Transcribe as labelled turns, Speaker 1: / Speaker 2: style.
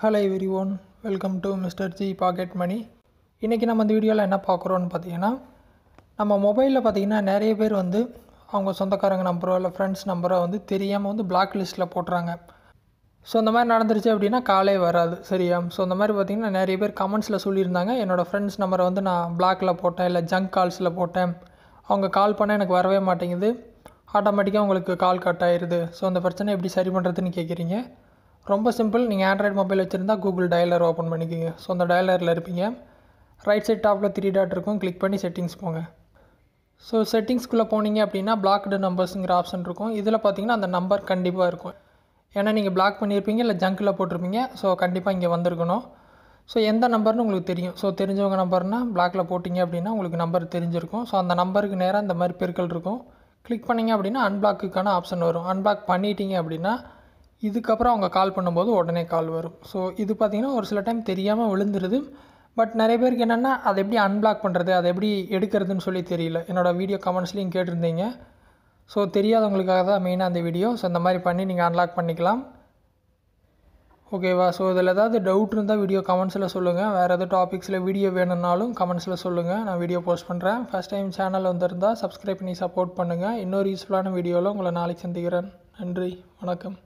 Speaker 1: Hello everyone, welcome to mister G pocket money. இன்றைக்கி நம்ம இந்த வீடியோவில் என்ன பார்க்குறோன்னு பார்த்தீங்கன்னா, நம்ம மொபைலில் பார்த்திங்கன்னா நிறைய பேர் வந்து அவங்க சொந்தக்காரங்க நம்பரோ இல்லை ஃப்ரெண்ட்ஸ் நம்பரோ வந்து தெரியாமல் வந்து பிளாக் லிஸ்ட்டில் போட்டுறாங்க. ஸோ இந்த மாதிரி நடந்துருச்சு அப்படின்னா காலே வராது, சரியா? ஸோ இந்த மாதிரி பார்த்திங்கன்னா நிறைய பேர் கமெண்ட்ஸில் சொல்லியிருந்தாங்க, என்னோடய ஃப்ரெண்ட்ஸ் நம்பரை வந்து நான் பிளாக்கில் போட்டேன், இல்லை ஜங்க் கால்ஸில் போட்டேன், அவங்க கால் பண்ணால் எனக்கு வரவே மாட்டேங்குது, ஆட்டோமேட்டிக்காக உங்களுக்கு கால் கட் ஆயிடுது. ஸோ அந்த பிரச்சனை எப்படி சரி பண்ணுறதுன்னு கேட்குறீங்க. ரொம்ப சிம்பிள். நீங்கள் ஆண்ட்ராய்டு மொபைல் வச்சுருந்தா கூகுள் டயலர் ஓப்பன் பண்ணிக்கோங்க. ஸோ அந்த டயலரில் இருப்பீங்க, ரைட் சைட் டாப்பில் 3 டாட் இருக்கும், கிளிக் பண்ணி செட்டிங்ஸ் போங்க. ஸோ செட்டிங்ஸ்குள்ளே போனீங்க அப்படின்னா பிளாக்டு நம்பர்ஸுங்கிற ஆப்ஷன் இருக்கும். இதில் பார்த்தீங்கன்னா அந்த நம்பர் கண்டிப்பாக இருக்கும், ஏன்னா நீங்கள் பிளாக் பண்ணியிருப்பீங்க இல்லை ஜங்க்கில் போட்டிருப்பீங்க. ஸோ கண்டிப்பாக இங்கே வந்திருக்கணும். ஸோ எந்த நம்பர்னு உங்களுக்கு தெரியும். ஸோ தெரிஞ்சவங்க நம்பர்னால் பிளாக்கில் போட்டிங்க அப்படின்னா உங்களுக்கு நம்பர் தெரிஞ்சிருக்கும். ஸோ அந்த நம்பருக்கு நேராக இந்த மாதிரி பெருக்கல் இருக்கும், கிளிக் பண்ணிங்க அப்படின்னா அன்பிளாக்குக்கான ஆப்ஷன் வரும். அன்பிளாக் பண்ணிட்டீங்க அப்படின்னா இதுக்கப்புறம் அவங்க கால் பண்ணும்போது உடனே கால் வரும். ஸோ இது பார்த்திங்கன்னா ஒரு சில டைம் தெரியாமல் விழுந்துருது. பட் நிறைய பேருக்கு என்னென்னா அதை எப்படி அன்பிளாக் பண்ணுறது, அதை எப்படி எடுக்கிறதுன்னு சொல்லி தெரியல. என்னோடய வீடியோ கமெண்ட்ஸ்லையும் கேட்டிருந்தீங்க. ஸோ தெரியாதவங்களுக்காக தான் மெயினாக அந்த வீடியோ. ஸோ இந்த மாதிரி பண்ணி நீங்கள் அன்லாக் பண்ணிக்கலாம், ஓகேவா? ஸோ இதில் ஏதாவது டவுட் இருந்தால் வீடியோ கமெண்ட்ஸில் சொல்லுங்கள். வேறு எதாவது டாபிக்ஸில் வீடியோ வேணும்னாலும் கமெண்ட்ஸில் சொல்லுங்கள், நான் வீடியோ போஸ்ட் பண்ணுறேன். ஃபஸ்ட் டைம் சேனல் வந்திருந்தால் சப்ஸ்கிரைப் பண்ணி சப்போர்ட் பண்ணுங்கள். இன்னொரு யூஸ்ஃபுல்லான வீடியோவில் உங்களை நாளைக்கு சந்திக்கிறேன். நன்றி, வணக்கம்.